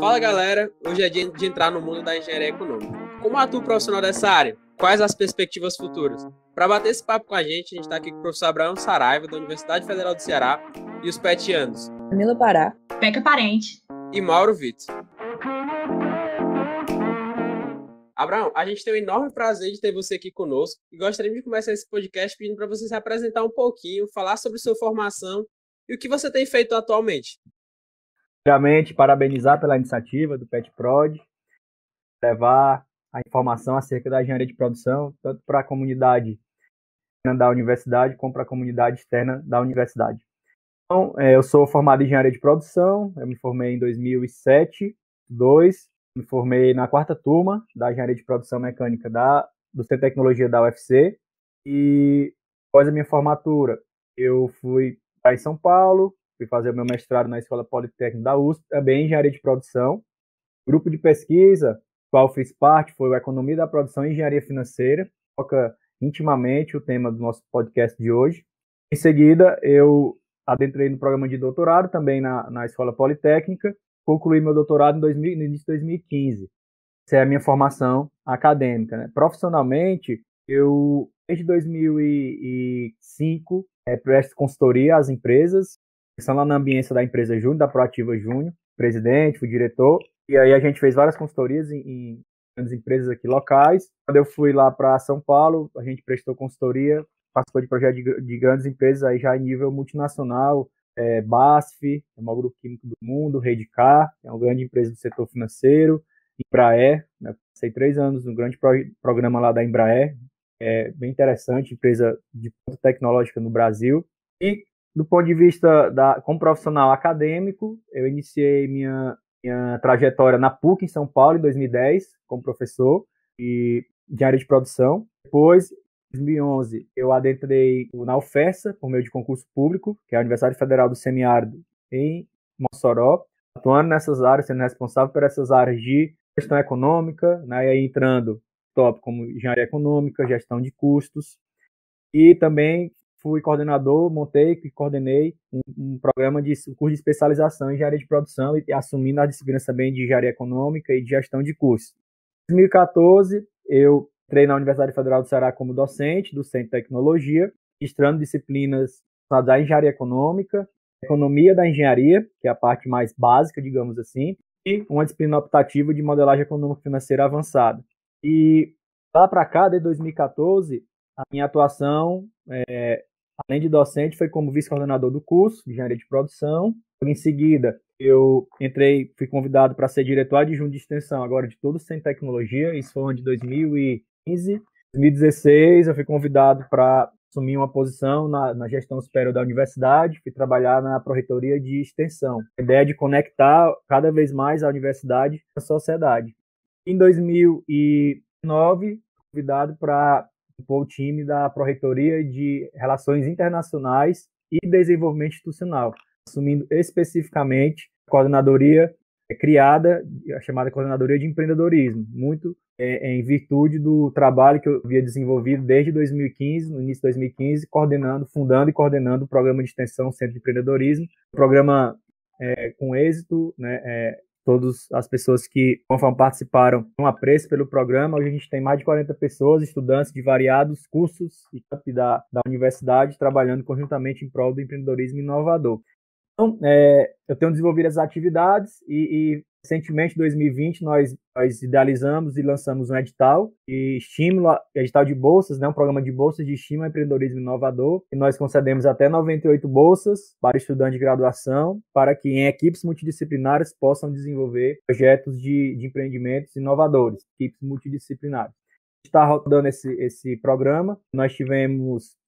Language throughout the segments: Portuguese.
Fala galera, hoje é dia de entrar no mundo da engenharia econômica. Como atua o profissional dessa área? Quais as perspectivas futuras? Para bater esse papo com a gente está aqui com o professor Abraão Saraiva, da Universidade Federal do Ceará, e os petianos Camila Pará, Peca Parente e Mauro Vitor. Abraão, a gente tem o enorme prazer de ter você aqui conosco e gostaríamos de começar esse podcast pedindo para você se apresentar um pouquinho, falar sobre sua formação e o que você tem feito atualmente. Primeiramente, parabenizar pela iniciativa do PetProd, levar a informação acerca da engenharia de produção, tanto para a comunidade da universidade, como para a comunidade externa da universidade. Então, eu sou formado em engenharia de produção, eu me formei em 2007, me formei na 4ª turma da engenharia de produção mecânica do Centro de Tecnologia da UFC, e após a minha formatura, eu fui para São Paulo, fui fazer o meu mestrado na Escola Politécnica da USP, também em engenharia de produção. O grupo de pesquisa, qual fiz parte, foi o Economia da Produção e Engenharia Financeira, toca intimamente o tema do nosso podcast de hoje. Em seguida, eu adentrei no programa de doutorado, também na Escola Politécnica, concluí meu doutorado no início de 2015. Essa é a minha formação acadêmica, né? Profissionalmente, eu, desde 2005, presto consultoria às empresas, são lá na ambiência da empresa Júnior, da Proativa Júnior, presidente, fui diretor, e aí a gente fez várias consultorias em grandes empresas aqui locais. Quando eu fui lá para São Paulo, a gente prestou consultoria, participou de projetos de grandes empresas aí já em nível multinacional, BASF, o maior grupo químico do mundo, Redcar, é uma grande empresa do setor financeiro, Embraer, né, passei 3 anos no grande programa lá da Embraer, bem interessante, empresa de ponta tecnológica no Brasil. E do ponto de vista como profissional acadêmico, eu iniciei minha trajetória na PUC em São Paulo em 2010, como professor de engenharia de produção. Depois, em 2011, eu adentrei na UFESA, por meio de concurso público, que é a Universidade Federal do Semiárido, em Mossoró, atuando nessas áreas, sendo responsável por essas áreas de gestão econômica, né, e aí entrando tópico como engenharia econômica, gestão de custos, e também fui coordenador, montei e coordenei um programa de curso de especialização em engenharia de produção e assumindo a disciplina também de engenharia econômica e de gestão de custos. Em 2014, eu entrei na Universidade Federal do Ceará como docente do Centro de Tecnologia, ministrando disciplinas da engenharia econômica, economia da engenharia, que é a parte mais básica, digamos assim, e uma disciplina optativa de modelagem econômico-financeira avançada. E lá para cá, desde 2014, a minha atuação, além de docente, foi como vice-coordenador do curso de engenharia de produção. Em seguida, eu fui convidado para ser diretor adjunto de extensão agora de todo o Centro de Tecnologia, isso foi de 2015. Em 2016, eu fui convidado para assumir uma posição na gestão superior da universidade, fui trabalhar na pró-reitoria de extensão. A ideia é de conectar cada vez mais a universidade com a sociedade. Em 2009, convidado para o time da pró-reitoria de Relações Internacionais e Desenvolvimento Institucional, assumindo especificamente a coordenadoria criada, a chamada Coordenadoria de Empreendedorismo, muito em virtude do trabalho que eu havia desenvolvido desde 2015, no início de 2015, fundando e coordenando o programa de extensão Centro de Empreendedorismo, programa com êxito, né, todas as pessoas que, conforme participaram, um apreço pelo programa. Hoje a gente tem mais de 40 pessoas, estudantes de variados cursos da universidade, trabalhando conjuntamente em prol do empreendedorismo inovador. Então, eu tenho desenvolvido as atividades e recentemente, em 2020, nós idealizamos e lançamos um edital edital de bolsas, né, um programa de bolsas de estímulo ao empreendedorismo inovador, e nós concedemos até 98 bolsas para estudantes de graduação, para que em equipes multidisciplinares possam desenvolver projetos de empreendimentos inovadores, equipes multidisciplinares. Está rodando esse programa. Nós tivemos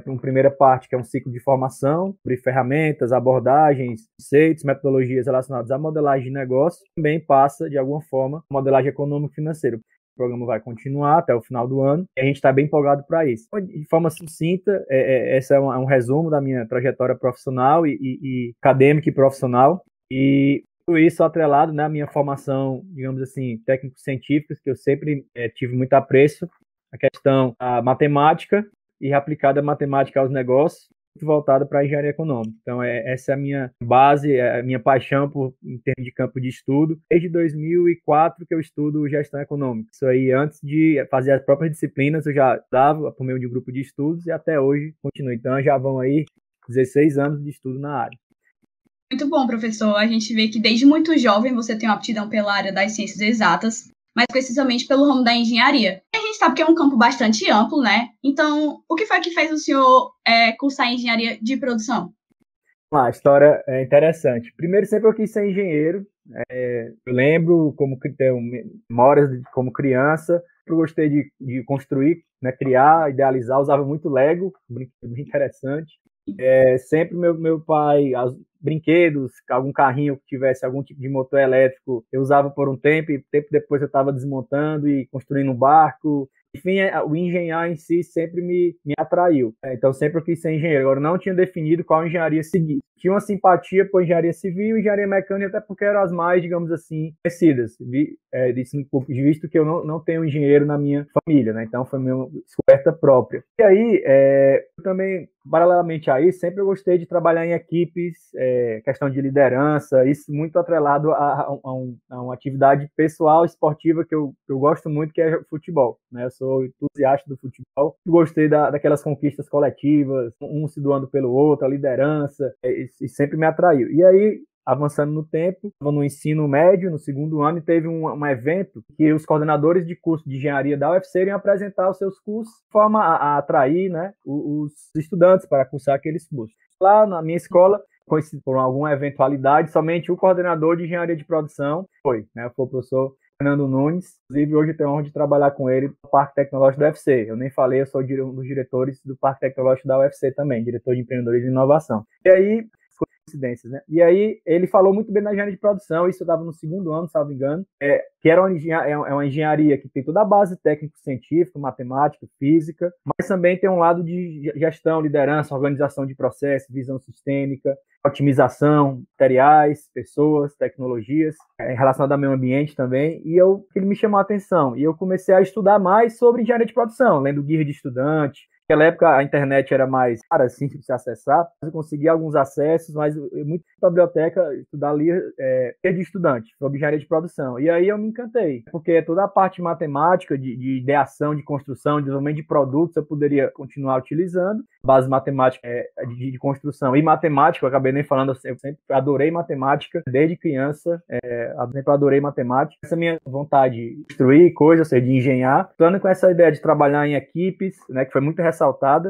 uma primeira parte, que é um ciclo de formação sobre ferramentas, abordagens, conceitos, metodologias relacionadas à modelagem de negócio. Também passa, de alguma forma, a modelagem econômico-financeira. O programa vai continuar até o final do ano e a gente está bem empolgado para isso. De forma sucinta, esse é um resumo da minha trajetória profissional e acadêmica e profissional. E tudo isso atrelado na minha formação, digamos assim, técnico-científica, que eu sempre tive muito apreço, a questão da matemática e aplicada a matemática aos negócios, voltada para a engenharia econômica. Então, essa é a minha base, é a minha paixão em termos de campo de estudo. Desde 2004 que eu estudo gestão econômica. Isso aí, antes de fazer as próprias disciplinas, eu já dava por meio de um grupo de estudos e até hoje continuo. Então, já vão aí 16 anos de estudo na área. Muito bom, professor. A gente vê que desde muito jovem você tem uma aptidão pela área das ciências exatas, mais precisamente pelo ramo da engenharia. A gente sabe que é um campo bastante amplo, né? Então, o que foi que fez o senhor cursar engenharia de produção? A história é interessante. Primeiro, sempre eu quis ser engenheiro. Eu lembro como tenho memórias como criança. Eu gostei de construir, né, criar, idealizar. Usava muito Lego, bem interessante. Sempre meu pai, brinquedos, algum carrinho que tivesse algum tipo de motor elétrico, eu usava por um tempo, e tempo depois eu estava desmontando e construindo um barco. Enfim, o engenhar em si sempre me atraiu. Então, sempre eu quis ser engenheiro. Agora, não tinha definido qual engenharia seguir. Tinha uma simpatia por engenharia civil e engenharia mecânica, até porque eram as mais, digamos assim, conhecidas. Visto que eu não tenho engenheiro na minha família, né? Então, foi minha descoberta própria. E aí, eu também, paralelamente a isso, sempre eu gostei de trabalhar em equipes, questão de liderança, isso muito atrelado a uma atividade pessoal, esportiva, que eu gosto muito, que é futebol, né? Eu sou entusiasta do futebol, gostei daquelas conquistas coletivas, um se doando pelo outro, a liderança, e sempre me atraiu. E aí, avançando no tempo, estava no ensino médio, no segundo ano, e teve um evento que os coordenadores de curso de engenharia da UFC iriam apresentar os seus cursos, de forma a atrair, né, os estudantes para cursar aqueles cursos. Lá na minha escola, por alguma eventualidade, somente o coordenador de engenharia de produção foi o professor Fernando Nunes. Inclusive, hoje eu tenho a honra de trabalhar com ele no Parque Tecnológico da UFC. Eu nem falei, eu sou um dos diretores do Parque Tecnológico da UFC também, diretor de empreendedorismo e inovação. E aí, coincidências, né? E aí, ele falou muito bem da engenharia de produção, isso eu estava no segundo ano, se não me engano, que era uma engenharia que tem toda a base técnico-científica, matemática, física, mas também tem um lado de gestão, liderança, organização de processos, visão sistêmica, otimização, materiais, pessoas, tecnologias, relacionado ao meio ambiente também, e ele me chamou a atenção, e eu comecei a estudar mais sobre engenharia de produção, lendo guia de estudante. Naquela época a internet era mais cara, simples de se acessar, eu conseguia alguns acessos, mas muito para a biblioteca estudar ali guia de estudante, sobre engenharia de produção. E aí eu me encantei, porque toda a parte matemática, de ideação, de construção, de desenvolvimento de produtos, eu poderia continuar utilizando. Base matemática de construção e matemática, eu acabei nem falando, eu sempre adorei matemática, desde criança, eu sempre adorei matemática. Essa minha vontade de construir coisas, de engenhar, estando com essa ideia de trabalhar em equipes, né, que foi muito ressaltada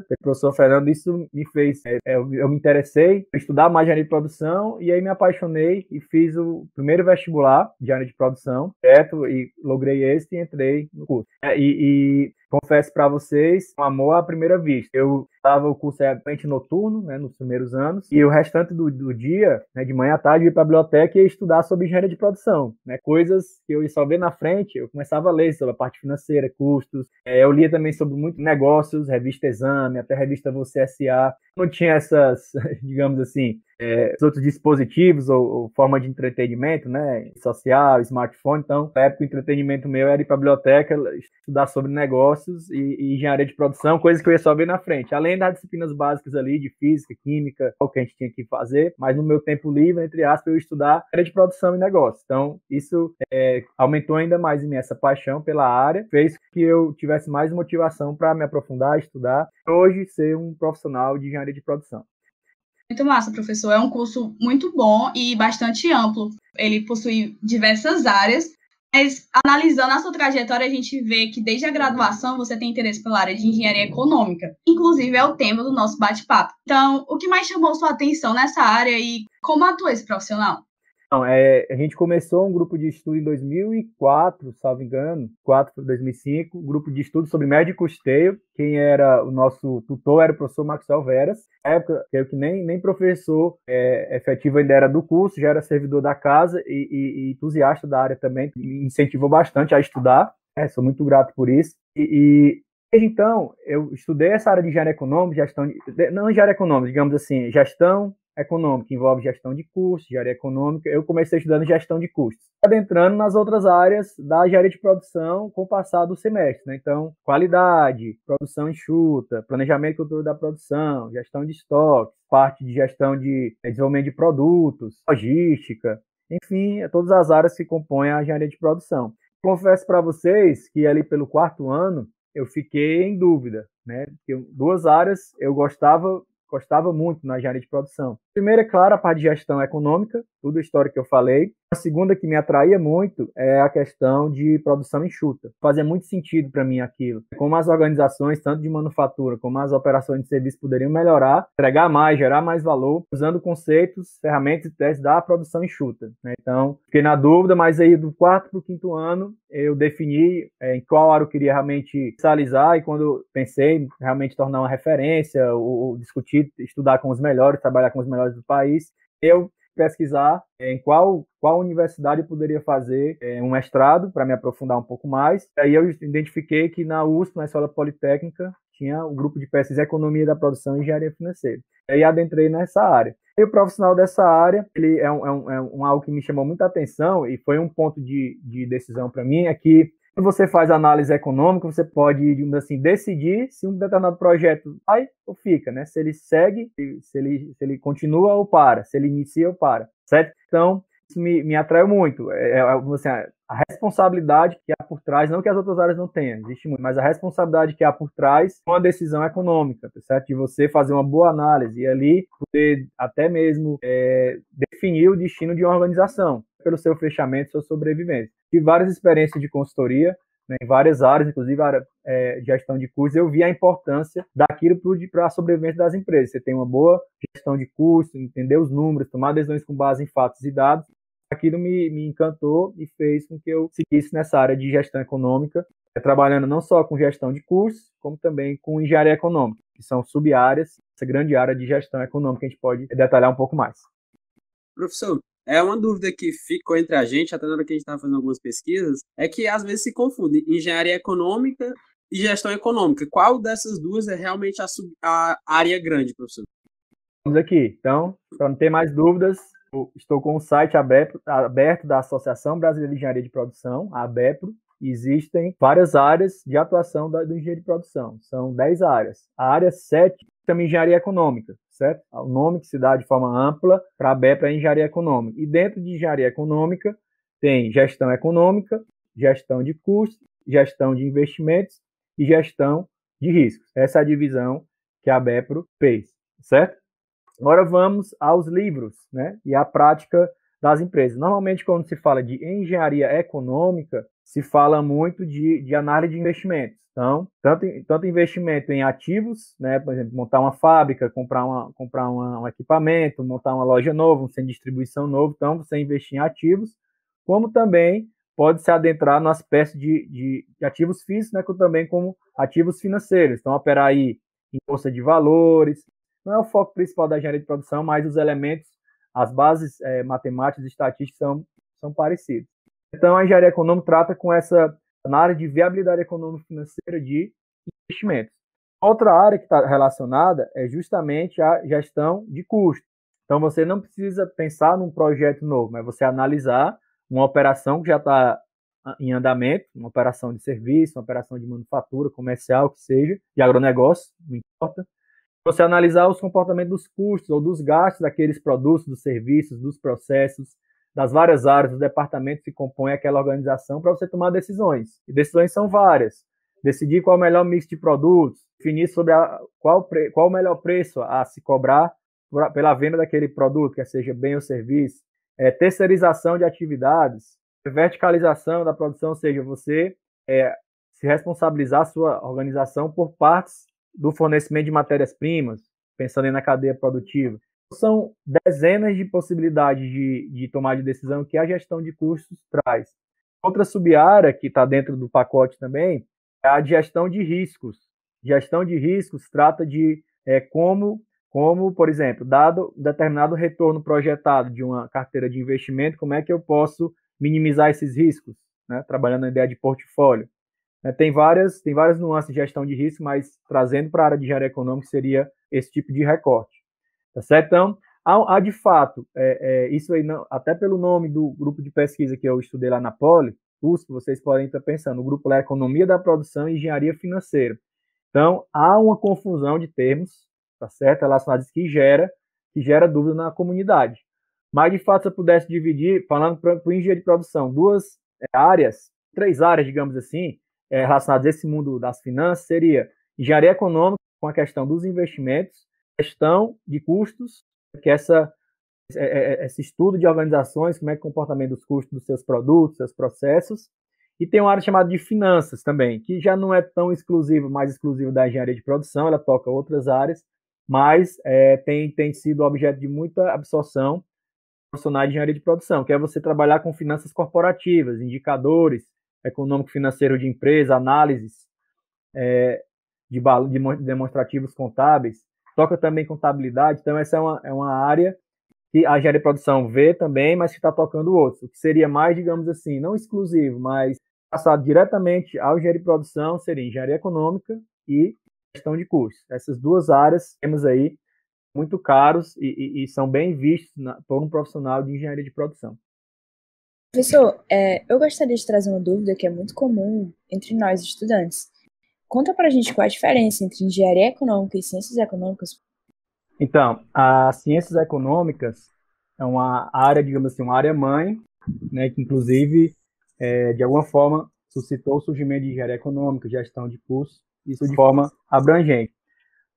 pelo professor Fernando, isso me fez, eu me interessei em estudar mais engenharia de produção, e aí me apaixonei e fiz o primeiro vestibular de engenharia de produção, e logrei êxito e entrei no curso. E confesso para vocês, um amor à primeira vista. O curso realmente noturno, né, nos primeiros anos, e o restante do dia, né, de manhã à tarde, eu ia para a biblioteca e ia estudar sobre engenharia de produção, né, coisas que eu ia só ver na frente. Eu começava a ler sobre a parte financeira, custos, eu lia também sobre muitos negócios, revista Exame, até revista Você S.A. Não tinha essas, digamos assim, outros dispositivos ou forma de entretenimento, né, social, smartphone. Então, na época, o entretenimento meu era ir para a biblioteca, estudar sobre negócios e engenharia de produção, coisas que eu ia só ver na frente, além das disciplinas básicas ali de física, química, o que a gente tinha que fazer, mas no meu tempo livre, entre aspas, eu ia estudar engenharia de produção e negócios. Então, isso aumentou ainda mais em mim essa paixão pela área, fez que eu tivesse mais motivação para me aprofundar, estudar, e hoje ser um profissional de engenharia de produção. Muito massa, professor. É um curso muito bom e bastante amplo. Ele possui diversas áreas, mas analisando a sua trajetória, a gente vê que desde a graduação você tem interesse pela área de engenharia econômica. Inclusive, é o tema do nosso bate-papo. Então, o que mais chamou sua atenção nessa área e como atua esse profissional? Não, a gente começou um grupo de estudo em 2004, salvo engano, 4 para 2005, um grupo de estudo sobre médio custeio. Quem era o nosso tutor era o professor Maxwell Veras. Na época, eu que nem professor efetivo ainda era do curso, já era servidor da casa e entusiasta da área também, me incentivou bastante a estudar. Sou muito grato por isso. Desde então, eu estudei essa área de engenharia econômica, não engenharia econômica, digamos assim, gestão econômica, que envolve gestão de custos, engenharia econômica. Eu comecei estudando gestão de custos, adentrando nas outras áreas da engenharia de produção com o passar do semestre, né? Então, qualidade, produção enxuta, planejamento e controle da produção, gestão de estoque, parte de gestão de desenvolvimento de produtos, logística, enfim, todas as áreas que compõem a engenharia de produção. Confesso para vocês que ali pelo 4º ano eu fiquei em dúvida, né? Porque 2 áreas eu gostava muito na engenharia de produção. Primeiro, é claro, a parte de gestão econômica, tudo a história que eu falei. A segunda que me atraía muito é a questão de produção enxuta. Fazia muito sentido para mim aquilo. Como as organizações, tanto de manufatura como as operações de serviço, poderiam melhorar, entregar mais, gerar mais valor, usando conceitos, ferramentas e testes da produção enxuta, né? Então, fiquei na dúvida, mas aí do 4º para o 5º ano, eu defini em qual área eu queria realmente especializar, e quando pensei em realmente tornar uma referência, ou discutir, estudar com os melhores, trabalhar com os melhores do país, eu pesquisar em qual universidade eu poderia fazer um mestrado para me aprofundar um pouco mais. Aí eu identifiquei que na USP, na Escola Politécnica, tinha o grupo de pesquisa Economia da Produção e Engenharia Financeira. Aí adentrei nessa área. E o profissional dessa área, ele é algo que me chamou muita atenção e foi um ponto de decisão para mim, é que quando você faz análise econômica, você pode, digamos assim, decidir se um determinado projeto vai ou fica, né? Se ele segue, se ele continua ou para, se ele inicia ou para, certo? Então, isso me atraiu muito. Assim, a responsabilidade que há por trás, não que as outras áreas não tenham, existe muito, mas a responsabilidade que há por trás de uma decisão econômica, certo? De você fazer uma boa análise e ali poder até mesmo definir o destino de uma organização pelo seu fechamento, sua sobrevivência. Tive várias experiências de consultoria, né, em várias áreas, inclusive a área de gestão de custos. Eu vi a importância daquilo para a sobrevivência das empresas. Você tem uma boa gestão de custos, entender os números, tomar decisões com base em fatos e dados. Aquilo me encantou e fez com que eu seguisse nessa área de gestão econômica, trabalhando não só com gestão de custos, como também com engenharia econômica, que são sub-áreas, essa grande área de gestão econômica que a gente pode detalhar um pouco mais. Professor, uma dúvida que ficou entre a gente, até na hora que a gente estava fazendo algumas pesquisas, é que às vezes se confunde engenharia econômica e gestão econômica. Qual dessas duas é realmente a área grande, professor? Vamos aqui. Então, para não ter mais dúvidas, estou com o site aberto da Associação Brasileira de Engenharia de Produção, a ABEPRO. Existem várias áreas de atuação do engenheiro de produção. São 10 áreas. A área 7 chama engenharia econômica, certo? O nome que se dá de forma ampla para a ABEPRO é engenharia econômica. E dentro de engenharia econômica tem gestão econômica, gestão de custos, gestão de investimentos e gestão de riscos. Essa é a divisão que a ABEPRO fez, certo? Agora vamos aos livros, né? E à prática das empresas. Normalmente, quando se fala de engenharia econômica, se fala muito de análise de investimentos. Então, tanto investimento em ativos, né? Por exemplo, montar uma fábrica, comprar um equipamento, montar uma loja nova, um centro de distribuição novo. Então, você investir em ativos, como também pode se adentrar no aspecto de ativos físicos, né? Também como ativos financeiros. Então, operar aí em bolsa de valores. Não é o foco principal da engenharia de produção, mas os elementos, as bases matemáticas e estatísticas são parecidos. Então, a engenharia econômica trata com essa área de viabilidade econômica financeira de investimentos. Outra área que está relacionada é justamente a gestão de custos. Então, você não precisa pensar num projeto novo, mas você analisar uma operação que já está em andamento, uma operação de serviço, uma operação de manufatura, comercial, que seja, de agronegócio, não importa. Você analisar os comportamentos dos custos ou dos gastos daqueles produtos, dos serviços, dos processos, das várias áreas, dos departamentos que compõem aquela organização para você tomar decisões. E decisões são várias. Decidir qual é o melhor mix de produtos, definir sobre qual o melhor preço a se cobrar pela venda daquele produto, quer seja bem ou serviço, terceirização de atividades, verticalização da produção, ou seja, você se responsabilizar a sua organização por partes do fornecimento de matérias-primas, pensando aí na cadeia produtiva. São dezenas de possibilidades de tomar de decisão que a gestão de custos traz. Outra sub-área que está dentro do pacote também é a gestão de riscos. Gestão de riscos trata de como, por exemplo, dado um determinado retorno projetado de uma carteira de investimento, como é que eu posso minimizar esses riscos, né? Trabalhando na ideia de portfólio. Tem várias nuances de gestão de risco, mas trazendo para a área de engenharia econômica seria esse tipo de recorte. Tá certo? Então, Há de fato, isso aí, não, até pelo nome do grupo de pesquisa que eu estudei lá na Poli, USP, vocês podem estar pensando, o grupo lá é Economia da Produção e Engenharia Financeira. Então, há uma confusão de termos, tá certo, relacionados que gera dúvida na comunidade. Mas, de fato, se eu pudesse dividir, falando para o engenheiro de produção, três áreas, digamos assim, relacionadas a esse mundo das finanças, seria engenharia econômica, com a questão dos investimentos, gestão de custos, que é esse estudo de organizações, como é que é o comportamento dos custos dos seus produtos, seus processos, e tem uma área chamada de finanças também, que já não é tão mais exclusivo da engenharia de produção, ela toca outras áreas, mas tem sido objeto de muita absorção profissional de engenharia de produção, que é você trabalhar com finanças corporativas, indicadores econômico-financeiro de empresa, análises de demonstrativos contábeis, toca também contabilidade, então essa é uma área que a engenharia de produção vê também, mas que está tocando outros, o que seria mais, digamos assim, não exclusivo, mas passado diretamente ao engenharia de produção seria engenharia econômica e gestão de custos. Essas duas áreas temos aí muito caros e são bem vistos por um profissional de engenharia de produção. Professor, eu gostaria de trazer uma dúvida que é muito comum entre nós estudantes. Conta pra gente qual a diferença entre engenharia econômica e ciências econômicas. Então, as ciências econômicas é uma área, digamos assim, uma área mãe, né, que inclusive, de alguma forma, suscitou o surgimento de engenharia econômica, gestão de custos, isso de forma abrangente.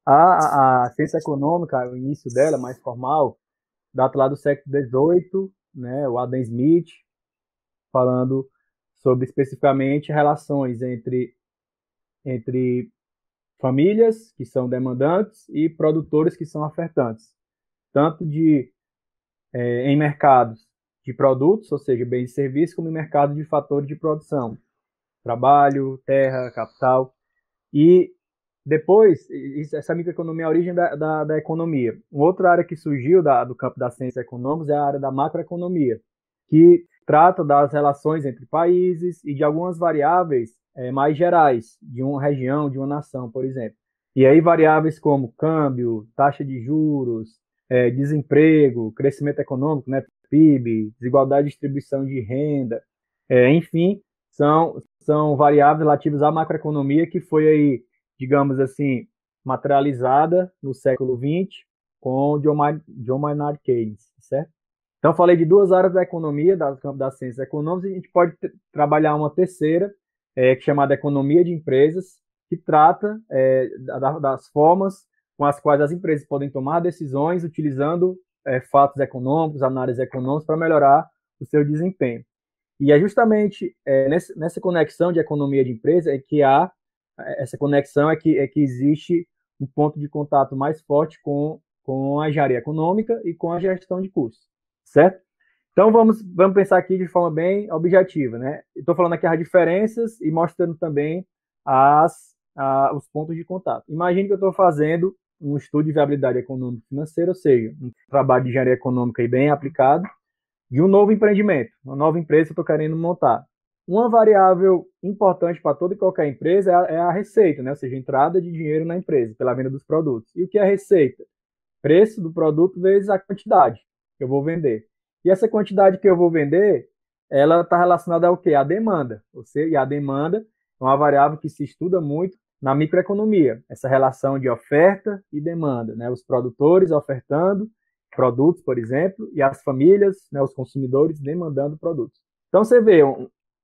A ciência econômica, o início dela, mais formal, data lá do século XVIII, né, o Adam Smith, falando sobre especificamente relações entre famílias que são demandantes e produtores que são ofertantes, tanto em mercados de produtos, ou seja, bens e serviços, como em mercado de fatores de produção, trabalho, terra, capital. E depois, essa microeconomia é a origem da economia. Uma outra área que surgiu do campo das ciências econômicas é a área da macroeconomia, que trata das relações entre países e de algumas variáveis mais gerais, de uma região, de uma nação, por exemplo. E aí variáveis como câmbio, taxa de juros, desemprego, crescimento econômico, né, PIB, desigualdade de distribuição de renda, enfim, são variáveis relativas à macroeconomia que foi aí, digamos assim, materializada no século XX com John Maynard Keynes, certo? Então, falei de duas áreas da economia, do campo das ciências econômicas, e a gente pode trabalhar uma terceira, que é chamada economia de empresas, que trata das formas com as quais as empresas podem tomar decisões utilizando fatos econômicos, análises econômicas, para melhorar o seu desempenho. E é justamente nessa conexão de economia de empresa essa conexão é que existe um ponto de contato mais forte com a engenharia econômica e com a gestão de custos, certo? Então, vamos pensar aqui de forma bem objetiva, né? Estou falando aqui as diferenças e mostrando também os pontos de contato. Imagine que eu estou fazendo um estudo de viabilidade econômica e financeira, ou seja, um trabalho de engenharia econômica e bem aplicado, de um novo empreendimento, uma nova empresa que eu estou querendo montar. Uma variável importante para toda e qualquer empresa é a receita, né? Ou seja, a entrada de dinheiro na empresa pela venda dos produtos. E o que é a receita? Preço do produto vezes a quantidade que eu vou vender. E essa quantidade que eu vou vender, ela está relacionada ao quê? À demanda. E a demanda é uma variável que se estuda muito na microeconomia, essa relação de oferta e demanda, né? Os produtores ofertando produtos, por exemplo, e as famílias, né, os consumidores demandando produtos. Então, você vê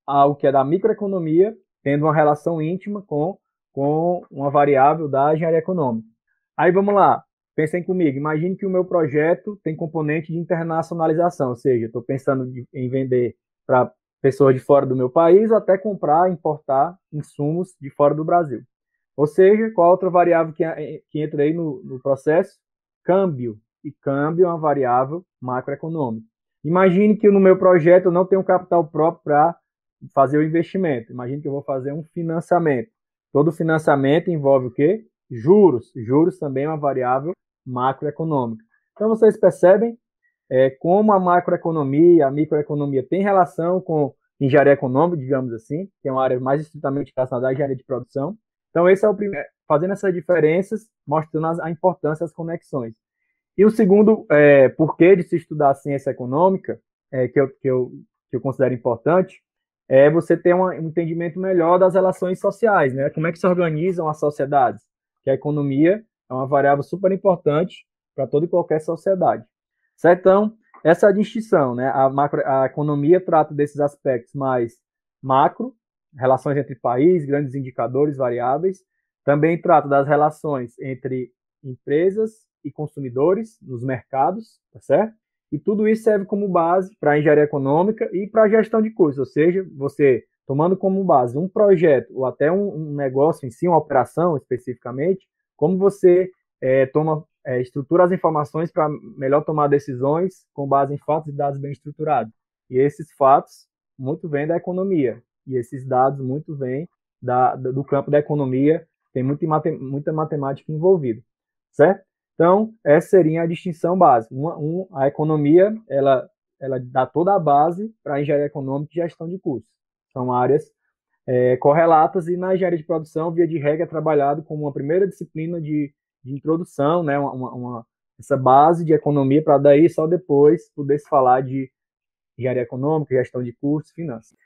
algo que é da microeconomia tendo uma relação íntima com uma variável da engenharia econômica. Aí, vamos lá. Pensem comigo. Imagine que o meu projeto tem componente de internacionalização, ou seja, estou pensando em vender para pessoas de fora do meu país ou até comprar, importar insumos de fora do Brasil. Ou seja, qual outra variável que entra aí no processo? Câmbio. E câmbio é uma variável macroeconômica. Imagine que no meu projeto eu não tenho capital próprio para fazer o investimento. Imagine que eu vou fazer um financiamento. Todo financiamento envolve o quê? Juros. Juros também é uma variável macroeconômica. Então, vocês percebem como a macroeconomia, a microeconomia tem relação com engenharia econômica, digamos assim, que é uma área mais estritamente relacionada à engenharia de produção. Então, esse é o primeiro, fazendo essas diferenças, mostrando a importância das conexões. E o segundo porquê de se estudar a ciência econômica, que eu considero importante, é você ter um entendimento melhor das relações sociais, né? Como é que se organizam as sociedades? Que a economia é uma variável super importante para toda e qualquer sociedade. Certo? Então, essa é a distinção, né? A economia trata desses aspectos mais macro, relações entre países, grandes indicadores, variáveis. Também trata das relações entre empresas e consumidores nos mercados, tá certo? E tudo isso serve como base para a engenharia econômica e para a gestão de custos, ou seja, você tomando como base um projeto ou até um negócio em si, uma operação especificamente, como você estrutura as informações para melhor tomar decisões com base em fatos e dados bem estruturados. E esses fatos muito vêm da economia, e esses dados muito vêm do campo da economia, tem muita matemática envolvida, certo? Então, essa seria a distinção básica. A economia, ela dá toda a base para a engenharia econômica e gestão de custos. São áreas correlatas, e na engenharia de produção, via de regra, é trabalhado como uma primeira disciplina de introdução, né, essa base de economia, para daí só depois poder se falar de engenharia econômica, gestão de custos, finanças.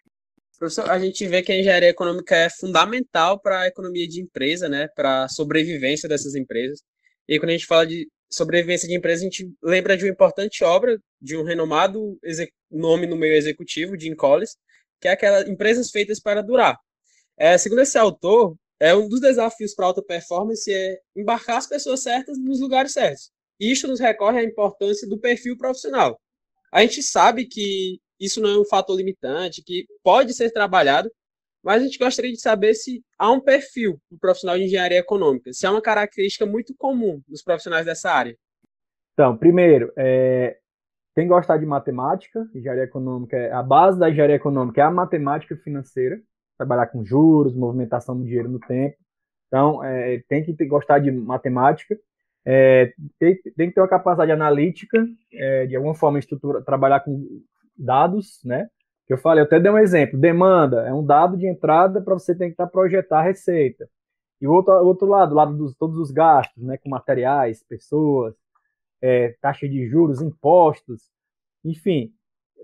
Professor, a gente vê que a engenharia econômica é fundamental para a economia de empresa, né, para a sobrevivência dessas empresas. E aí, quando a gente fala de sobrevivência de empresa, a gente lembra de uma importante obra de um renomado nome no meio executivo, Jim Collins, que é aquela Empresas Feitas para Durar. Segundo esse autor, um dos desafios para a alta performance é embarcar as pessoas certas nos lugares certos. E isso nos recorre à importância do perfil profissional. A gente sabe que isso não é um fator limitante, que pode ser trabalhado, mas a gente gostaria de saber se há um perfil do profissional de engenharia econômica, se há uma característica muito comum dos profissionais dessa área. Então, primeiro, quem gostar de matemática, engenharia econômica, a base da engenharia econômica é a matemática financeira, trabalhar com juros, movimentação do dinheiro no tempo. Então, tem que gostar de matemática, tem que ter uma capacidade analítica, de alguma forma trabalhar com dados, né? Que eu falei, eu até dei um exemplo, demanda é um dado de entrada para você tentar projetar a receita. E o outro lado, o lado dos todos os gastos, né? Com materiais, pessoas, taxa de juros, impostos, enfim,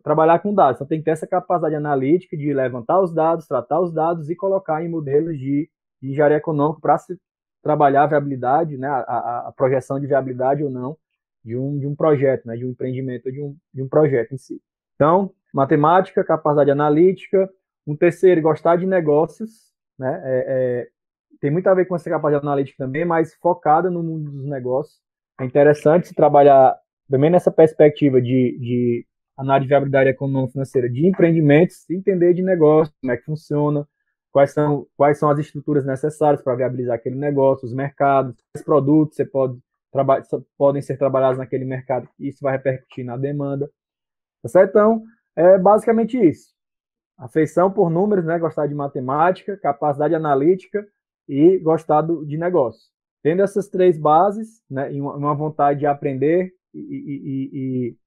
trabalhar com dados. Então tem que ter essa capacidade analítica de levantar os dados, tratar os dados e colocar em modelos de engenharia econômica para se trabalhar a viabilidade, né, a projeção de viabilidade ou não de um projeto, né, de um empreendimento, de um projeto em si. Então, matemática, capacidade analítica. Um terceiro, gostar de negócios, né, tem muito a ver com essa capacidade analítica também, mas focada no mundo dos negócios. É interessante se trabalhar também nessa perspectiva de análise de viabilidade econômica e financeira de empreendimentos, entender de negócio, como é que funciona, quais são as estruturas necessárias para viabilizar aquele negócio, os mercados, os produtos podem ser trabalhados naquele mercado, e isso vai repercutir na demanda. Tá certo? Então, é basicamente isso. Afeição por números, né? Gostar de matemática, capacidade analítica e gostar de negócio. Tendo essas três bases, né, e uma vontade de aprender e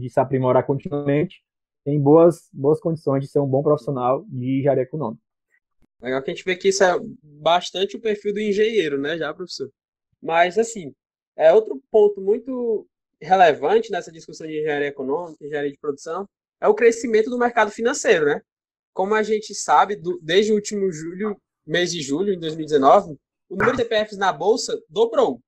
de se aprimorar continuamente, tem boas condições de ser um bom profissional de engenharia econômica. Legal que a gente vê que isso é bastante o perfil do engenheiro, né, já, professor? Mas, assim, outro ponto muito relevante nessa discussão de engenharia econômica, engenharia de produção, é o crescimento do mercado financeiro, né? Como a gente sabe, desde o último mês de julho de 2019, o número de CPFs na Bolsa dobrou.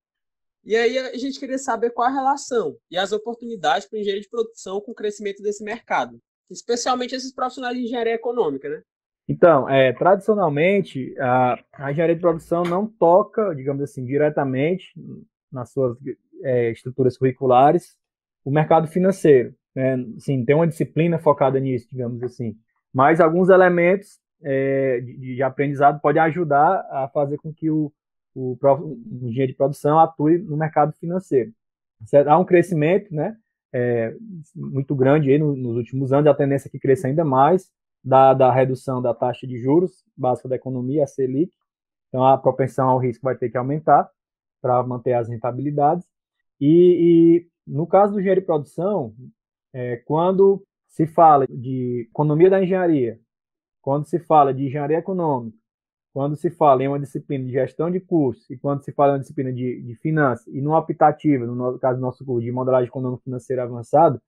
E aí a gente queria saber qual a relação e as oportunidades para o engenheiro de produção com o crescimento desse mercado, especialmente esses profissionais de engenharia econômica, né? Então, tradicionalmente, a engenharia de produção não toca, digamos assim, diretamente nas suas estruturas curriculares o mercado financeiro, né? Sim, tem uma disciplina focada nisso, digamos assim, mas alguns elementos de aprendizado podem ajudar a fazer com que o engenheiro de produção atue no mercado financeiro. Certo? Há um crescimento, né, muito grande aí nos últimos anos, a tendência é que cresça ainda mais, da redução da taxa de juros básica da economia, a Selic. Então, a propensão ao risco vai ter que aumentar para manter as rentabilidades. E no caso do engenheiro de produção, quando se fala de economia da engenharia, quando se fala de engenharia econômica, quando se fala em uma disciplina de gestão de cursos e quando se fala em uma disciplina de finanças e numa optativa, no caso do nosso curso de modelagem econômica financeira avançado,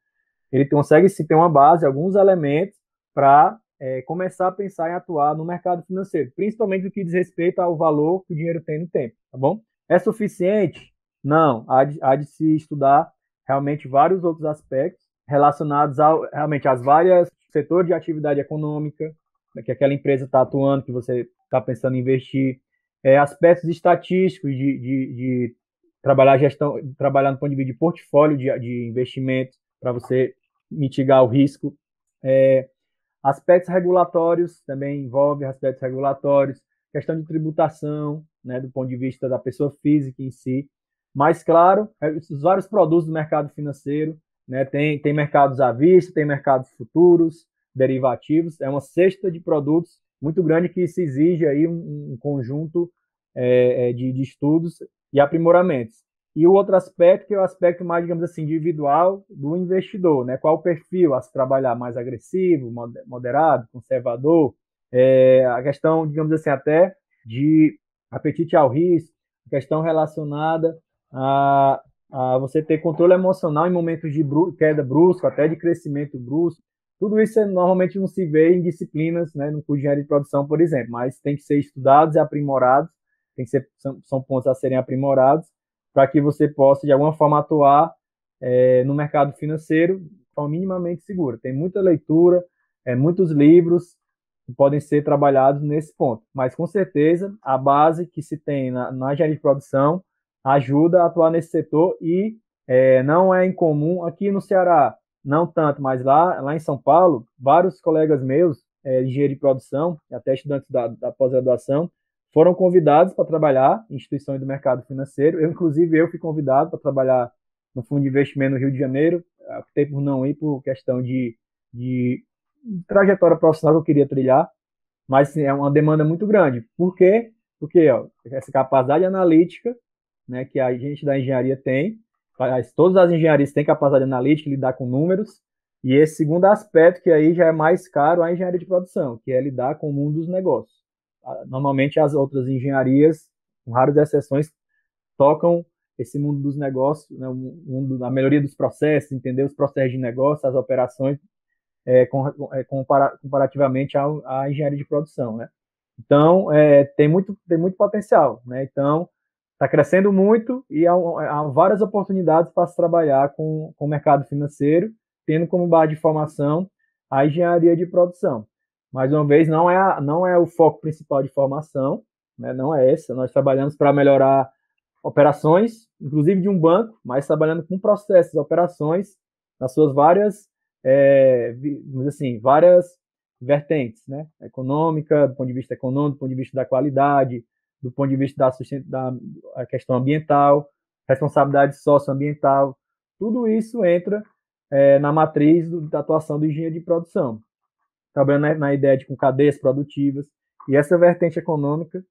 ele consegue se ter uma base, alguns elementos para começar a pensar em atuar no mercado financeiro, principalmente no que diz respeito ao valor que o dinheiro tem no tempo, tá bom? É suficiente? Não, há de se estudar realmente vários outros aspectos relacionados realmente às várias setores de atividade econômica que aquela empresa está atuando, que você está pensando em investir, aspectos estatísticos de trabalhar trabalhar no ponto de vista de portfólio de investimentos para você mitigar o risco. Aspectos regulatórios também envolve aspectos regulatórios, questão de tributação, né, do ponto de vista da pessoa física em si. Mas, claro, os vários produtos do mercado financeiro, né, tem mercados à vista, tem mercados futuros, derivativos, é uma cesta de produtos muito grande que se exige aí um conjunto de estudos e aprimoramentos. E o outro aspecto, que é o aspecto mais, digamos assim, individual do investidor, né? Qual o perfil a se trabalhar, mais agressivo, moderado, conservador, a questão, digamos assim, até de apetite ao risco, questão relacionada a você ter controle emocional em momentos de queda brusca, até de crescimento brusco. Tudo isso normalmente não se vê em disciplinas, né, no curso de engenharia de produção, por exemplo, mas tem que ser estudados e aprimorados, são pontos a serem aprimorados, para que você possa, de alguma forma, atuar no mercado financeiro de forma minimamente segura. Tem muita leitura, muitos livros que podem ser trabalhados nesse ponto, mas, com certeza, a base que se tem na engenharia de produção ajuda a atuar nesse setor e não é incomum aqui no Ceará, não tanto, mas lá em São Paulo, vários colegas meus de engenharia de produção, até estudantes da pós-graduação, foram convidados para trabalhar em instituições do mercado financeiro. Inclusive, fui convidado para trabalhar no fundo de investimento no Rio de Janeiro. Optei por não ir por questão de trajetória profissional que eu queria trilhar, mas sim, é uma demanda muito grande. Por quê? Porque essa capacidade analítica, né, que a gente da engenharia tem, todas as engenharias têm capacidade analítica, lidar com números, e esse segundo aspecto, que aí já é mais caro, a engenharia de produção, que é lidar com o mundo dos negócios. Normalmente as outras engenharias, com raras exceções, tocam esse mundo dos negócios, né, o mundo da melhoria dos processos, entender os processos de negócio, as operações, comparativamente à engenharia de produção, né? Então, tem muito potencial, né? Então, está crescendo muito e há várias oportunidades para se trabalhar com o mercado financeiro, tendo como base de formação a engenharia de produção. Mais uma vez, não é o foco principal de formação, né? Não é esse. Nós trabalhamos para melhorar operações, inclusive de um banco, mas trabalhando com processos, operações, nas suas várias, várias vertentes, né? Econômica, do ponto de vista econômico, do ponto de vista da qualidade, do ponto de vista da questão ambiental, responsabilidade socioambiental, tudo isso entra na matriz da atuação do engenheiro de produção, trabalhando na ideia com cadeias produtivas, e essa vertente econômica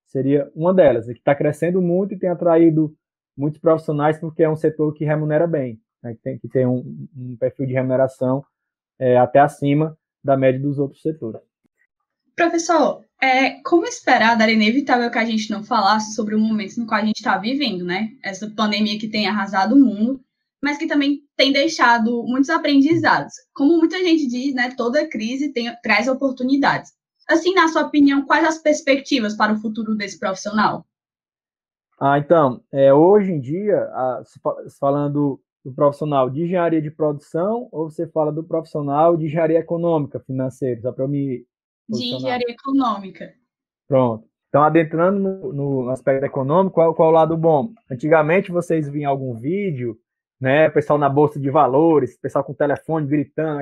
seria uma delas, que está crescendo muito e tem atraído muitos profissionais porque é um setor que remunera bem, né, que tem que ter um perfil de remuneração até acima da média dos outros setores. Professor, como esperar, era inevitável que a gente não falasse sobre o momento no qual a gente está vivendo, né? Essa pandemia que tem arrasado o mundo, mas que também tem deixado muitos aprendizados. Como muita gente diz, né, toda crise traz oportunidades. Assim, na sua opinião, quais as perspectivas para o futuro desse profissional? Então, hoje em dia, falando do profissional de engenharia de produção, ou você fala do profissional de engenharia econômica financeira, só para eu me de engenharia econômica. Pronto. Então, adentrando no aspecto econômico, qual é o lado bom? Antigamente, vocês viam algum vídeo, né, pessoal na bolsa de valores, pessoal com o telefone gritando,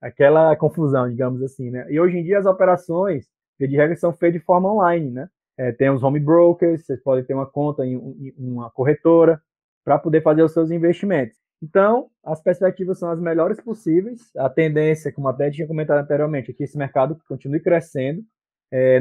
aquela confusão, digamos assim, né? E hoje em dia as operações, de regra, são feitas de forma online, né? Tem os home brokers, vocês podem ter uma conta em uma corretora para poder fazer os seus investimentos. Então, as perspectivas são as melhores possíveis. A tendência, como até tinha comentado anteriormente, é que esse mercado continue crescendo,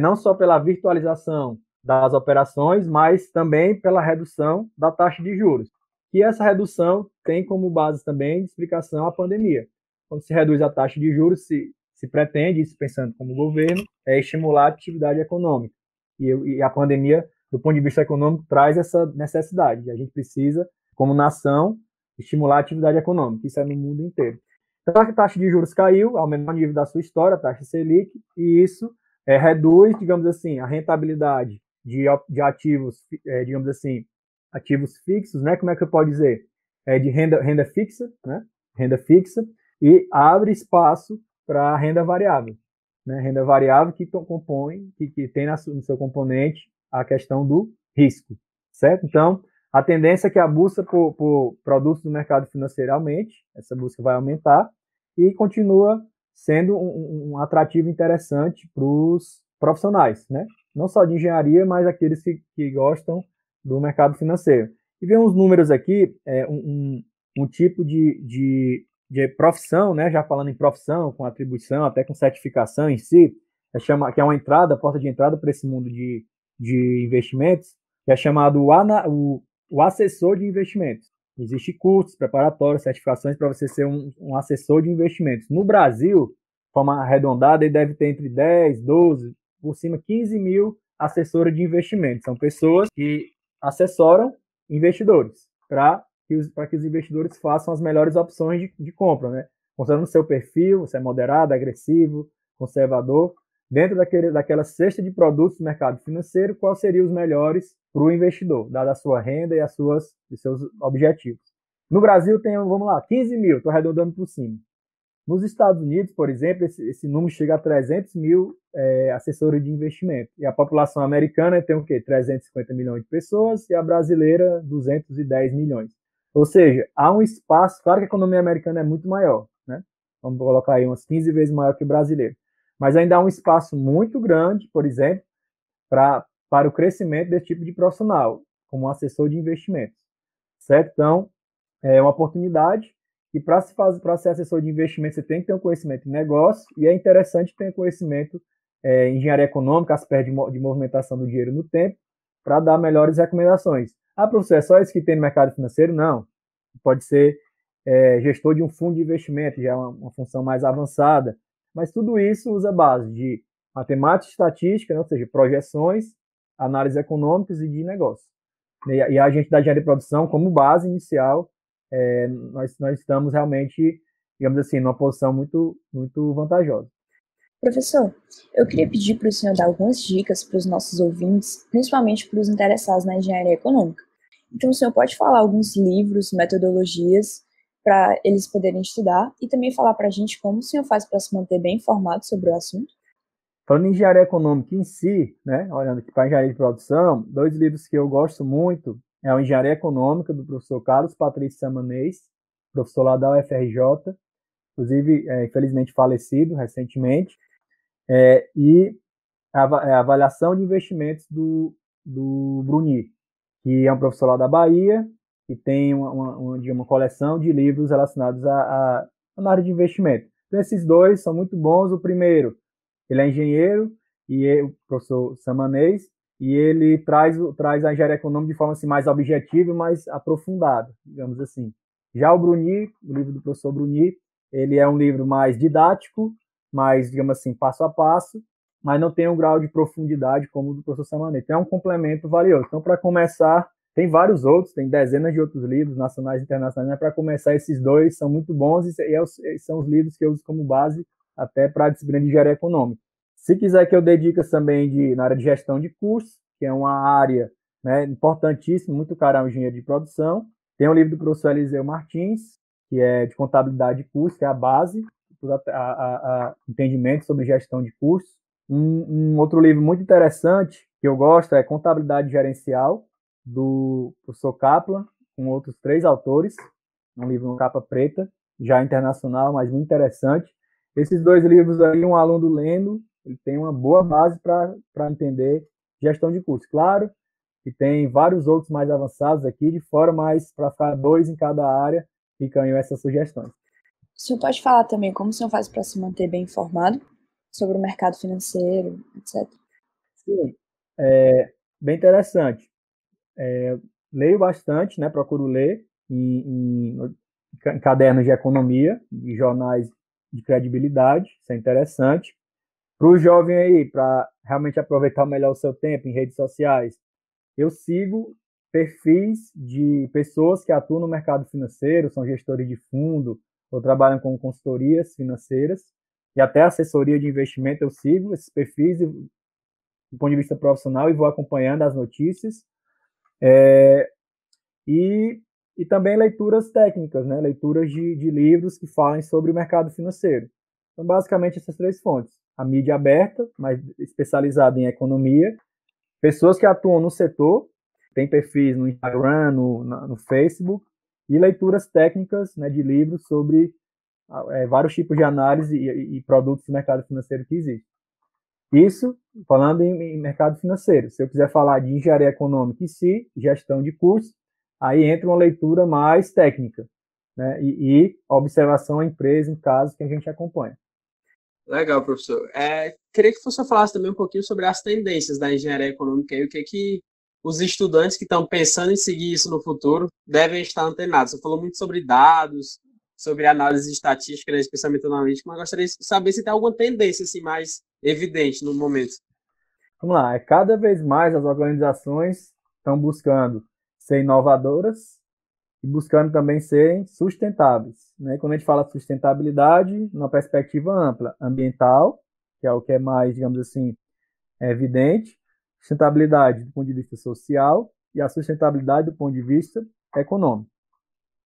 não só pela virtualização das operações, mas também pela redução da taxa de juros. E essa redução tem como base também de explicação a pandemia. Quando se reduz a taxa de juros, se pretende, isso pensando como governo, estimular a atividade econômica. E a pandemia, do ponto de vista econômico, traz essa necessidade. A gente precisa, como nação, estimular a atividade econômica. Isso é no mundo inteiro. Então, a taxa de juros caiu ao menor nível da sua história, a taxa Selic, e isso reduz, digamos assim, a rentabilidade de ativos, digamos assim, ativos fixos, né? Como é que eu posso dizer? De renda fixa, né? Renda fixa, e abre espaço para renda variável, né? Renda variável que compõe, que tem no seu componente a questão do risco, certo? Então, a tendência é que a busca por produtos do mercado financeiro aumente, essa busca vai aumentar e continua sendo um atrativo interessante para os profissionais, né? Não só de engenharia, mas aqueles que gostam do mercado financeiro. E vem uns números aqui, um tipo de profissão, né? Já falando em profissão, com atribuição, até com certificação em si, que é uma entrada, porta de entrada para esse mundo de investimentos, que é chamado o assessor de investimentos. Existem cursos preparatórios, certificações para você ser um assessor de investimentos. No Brasil, de forma arredondada, ele deve ter entre 10, 12, por cima 15 mil assessores de investimentos. São pessoas que assessoram investidores para que os investidores façam as melhores opções de compra, né? Considerando o seu perfil, se é moderado, agressivo, conservador, dentro daquela cesta de produtos do mercado financeiro, quais seriam os melhores para o investidor, dada a sua renda e os seus objetivos. No Brasil tem, vamos lá, 15 mil, estou arredondando por cima. Nos Estados Unidos, por exemplo, esse número chega a 300 mil assessores de investimento. E a população americana tem o quê? 350 milhões de pessoas e a brasileira 210 milhões. Ou seja, há um espaço, claro que a economia americana é muito maior, né? Vamos colocar aí umas 15 vezes maior que o brasileiro. Mas ainda há um espaço muito grande, por exemplo, para o crescimento desse tipo de profissional, como assessor de investimentos, certo? Então, é uma oportunidade e para ser assessor de investimento, você tem que ter um conhecimento em negócio e é interessante ter um conhecimento em engenharia econômica, aspecto de movimentação do dinheiro no tempo, para dar melhores recomendações. Ah, professor, é só isso que tem no mercado financeiro? Não. Pode ser gestor de um fundo de investimento, já é uma função mais avançada, mas tudo isso usa base de matemática e estatística, né? Ou seja, projeções, análises econômicas e de negócio. E a gente da engenharia de produção, como base inicial, nós estamos realmente, digamos assim, numa posição muito, muito vantajosa. Professor, eu queria pedir para o senhor dar algumas dicas para os nossos ouvintes, principalmente para os interessados na engenharia econômica. Então, o senhor pode falar alguns livros, metodologias, para eles poderem estudar e também falar para a gente como o senhor faz para se manter bem informado sobre o assunto? Falando em engenharia econômica em si, né, olhando aqui para a engenharia de produção, 2 livros que eu gosto muito é o Engenharia Econômica, do professor Carlos Patrício Samanês, professor lá da UFRJ, inclusive, infelizmente falecido recentemente, e a Avaliação de Investimentos do Bruni, que é um professor lá da Bahia, que tem uma coleção de livros relacionados à área de investimento. Então, esses 2 são muito bons. O primeiro, ele é engenheiro, o professor Samanês, e ele traz a engenharia econômica de forma assim, mais objetiva e mais aprofundada, digamos assim. Já o Bruni, o livro do professor Bruni, ele é um livro mais didático, mais, digamos assim, passo a passo, mas não tem um grau de profundidade como o do professor Samanês. Então, é um complemento valioso. Então, para começar, tem vários outros, tem dezenas de outros livros, nacionais e internacionais, mas para começar, esses 2 são muito bons e são os livros que eu uso como base até para a disciplina de engenharia econômica. Se quiser que eu dê dicas também na área de gestão de custos, que é uma área, né, importantíssima, muito cara ao engenheiro de produção, tem o livro do professor Eliseu Martins, que é de contabilidade de custos, que é a base, a entendimento sobre gestão de custos. Um outro livro muito interessante que eu gosto é Contabilidade Gerencial, do professor Kaplan, com outros 3 autores, um livro em capa preta, já internacional, mas muito interessante. Esses 2 livros aí, um aluno lendo, ele tem uma boa base para entender gestão de custos. Claro que tem vários outros mais avançados aqui de fora, mas para ficar 2 em cada área, ficam aí essas sugestões. O senhor pode falar também como o senhor faz para se manter bem informado sobre o mercado financeiro, etc? Sim, bem interessante. Leio bastante, né? Procuro ler em cadernos de economia, de jornais de credibilidade, isso é interessante. Para o jovem aí, para realmente aproveitar melhor o seu tempo em redes sociais, eu sigo perfis de pessoas que atuam no mercado financeiro, são gestores de fundo ou trabalham com consultorias financeiras e até assessoria de investimento. Eu sigo esses perfis do ponto de vista profissional e vou acompanhando as notícias. E também leituras técnicas, né? Leituras de livros que falem sobre o mercado financeiro. Então, basicamente, essas três fontes. A mídia aberta, mais especializada em economia, pessoas que atuam no setor, tem perfis no Instagram, no Facebook, e leituras técnicas, né, de livros sobre vários tipos de análise e produtos do mercado financeiro que existem. Isso falando em mercado financeiro. Se eu quiser falar de engenharia econômica em si, gestão de curso, aí entra uma leitura mais técnica, né, e observação à empresa em casos que a gente acompanha. Legal, professor. Queria que você falasse também um pouquinho sobre as tendências da engenharia econômica e o que os estudantes que estão pensando em seguir isso no futuro devem estar antenados. Você falou muito sobre dados, sobre análise estatística, né, especialmente analítica, mas gostaria de saber se tem alguma tendência assim, mais evidente no momento. Vamos lá. Cada vez mais as organizações estão buscando ser inovadoras e buscando também serem sustentáveis, né? Quando a gente fala de sustentabilidade, numa perspectiva ampla, ambiental, que é o que é mais, digamos assim, evidente, sustentabilidade do ponto de vista social e a sustentabilidade do ponto de vista econômico.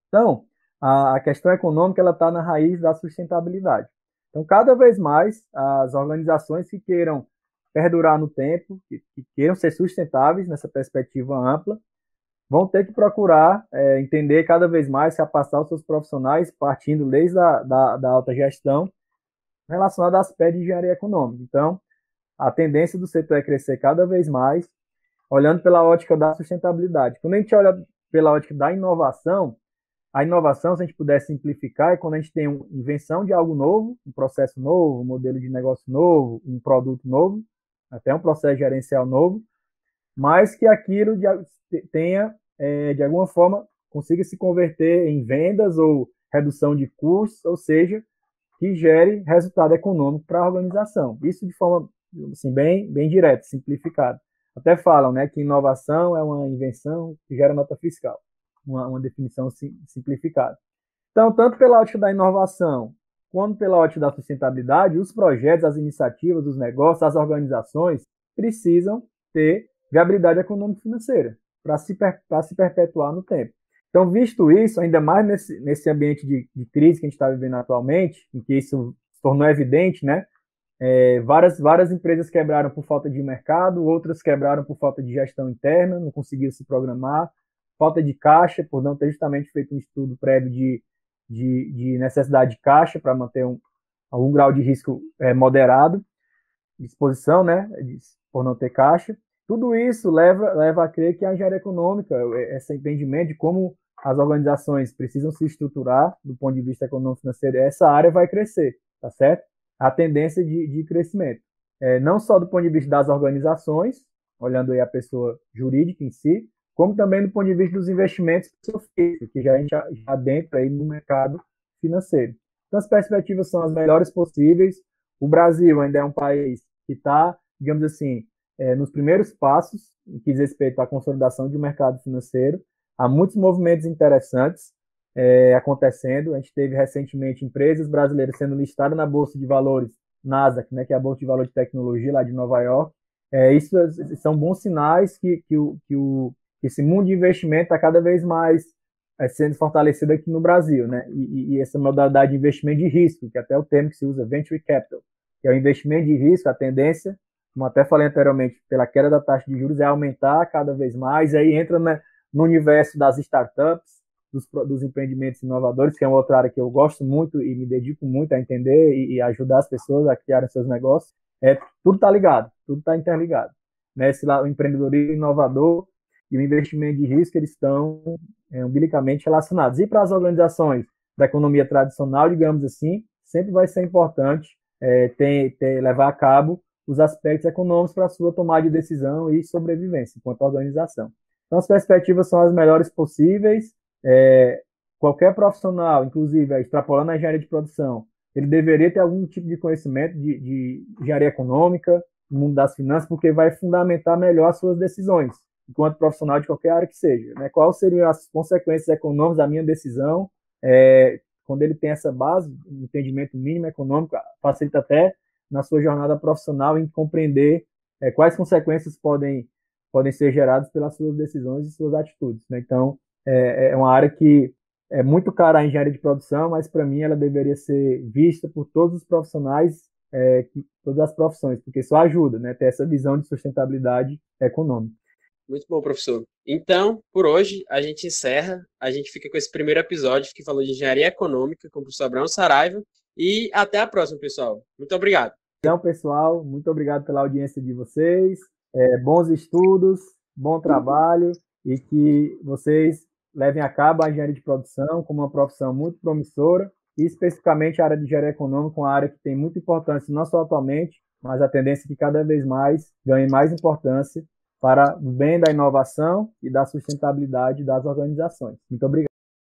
Então, a questão econômica ela está na raiz da sustentabilidade. Então, cada vez mais, as organizações que queiram perdurar no tempo, que queiram ser sustentáveis nessa perspectiva ampla, vão ter que procurar entender cada vez mais, capacitar os seus profissionais, partindo desde da alta gestão, relacionada a aspectos de engenharia econômica. Então, a tendência do setor é crescer cada vez mais, olhando pela ótica da sustentabilidade. Quando a gente olha pela ótica da inovação, a inovação, se a gente puder simplificar, é quando a gente tem uma invenção de algo novo, um processo novo, um modelo de negócio novo, um produto novo, até um processo gerencial novo, mas que aquilo tenha, de alguma forma, consiga se converter em vendas ou redução de custos, ou seja, que gere resultado econômico para a organização. Isso de forma assim, bem direta, simplificada. Até falam, né, que inovação é uma invenção que gera nota fiscal, uma definição simplificada. Então, tanto pela ótica da inovação, quanto pela ótica da sustentabilidade, os projetos, as iniciativas, os negócios, as organizações precisam ter viabilidade econômica e financeira para se perpetuar no tempo. Então, visto isso, ainda mais nesse ambiente de crise que a gente está vivendo atualmente, em que isso se tornou evidente, né? Várias empresas quebraram por falta de mercado, outras quebraram por falta de gestão interna, não conseguiram se programar, falta de caixa, por não ter justamente feito um estudo prévio de necessidade de caixa para manter algum grau de risco moderado, de exposição, né? Por não ter caixa. Tudo isso leva a crer que a engenharia econômica, esse entendimento de como as organizações precisam se estruturar do ponto de vista econômico-financeiro, essa área vai crescer, tá certo? A tendência de crescimento. Não só do ponto de vista das organizações, olhando aí a pessoa jurídica em si, como também do ponto de vista dos investimentos que já a gente já adentra aí no mercado financeiro. Então, as perspectivas são as melhores possíveis. O Brasil ainda é um país que está, digamos assim, nos primeiros passos, no que diz respeito à consolidação de um mercado financeiro. Há muitos movimentos interessantes acontecendo. A gente teve recentemente empresas brasileiras sendo listadas na Bolsa de Valores Nasdaq, né, que é a Bolsa de Valores de Tecnologia lá de Nova York. Isso são bons sinais que esse mundo de investimento está cada vez mais sendo fortalecido aqui no Brasil, né? E essa modalidade de investimento de risco, que até é o termo que se usa, Venture Capital, que é o investimento de risco, a tendência, como até falei anteriormente, pela queda da taxa de juros, é aumentar cada vez mais, aí entra no universo das startups, dos empreendimentos inovadores, que é uma outra área que eu gosto muito e me dedico muito a entender e ajudar as pessoas a criarem seus negócios. Tudo está ligado, tudo está interligado. Né? O empreendedorismo inovador e o investimento de risco, eles estão umbilicamente relacionados. E para as organizações da economia tradicional, digamos assim, sempre vai ser importante levar a cabo os aspectos econômicos para a sua tomada de decisão e sobrevivência enquanto organização. Então, as perspectivas são as melhores possíveis. Qualquer profissional, inclusive extrapolando a engenharia de produção, ele deveria ter algum tipo de conhecimento de engenharia econômica, no mundo das finanças, porque vai fundamentar melhor as suas decisões, enquanto profissional de qualquer área que seja, né? Quais seriam as consequências econômicas da minha decisão? Quando ele tem essa base, um entendimento mínimo econômico, facilita até na sua jornada profissional em compreender quais consequências podem ser geradas pelas suas decisões e suas atitudes, né? Então, é uma área que é muito cara a engenharia de produção, mas para mim ela deveria ser vista por todos os profissionais, todas as profissões, porque só ajuda, né, ter essa visão de sustentabilidade econômica. Muito bom, professor. Então, por hoje, a gente encerra. A gente fica com esse primeiro episódio que falou de engenharia econômica com o professor Abraão Saraiva. E até a próxima, pessoal. Muito obrigado. Então, pessoal, muito obrigado pela audiência de vocês. Bons estudos, bom trabalho e que vocês levem a cabo a engenharia de produção como uma profissão muito promissora e especificamente a área de engenharia econômica, uma área que tem muita importância não só atualmente, mas a tendência é que cada vez mais ganhe mais importância para o bem da inovação e da sustentabilidade das organizações. Muito obrigado.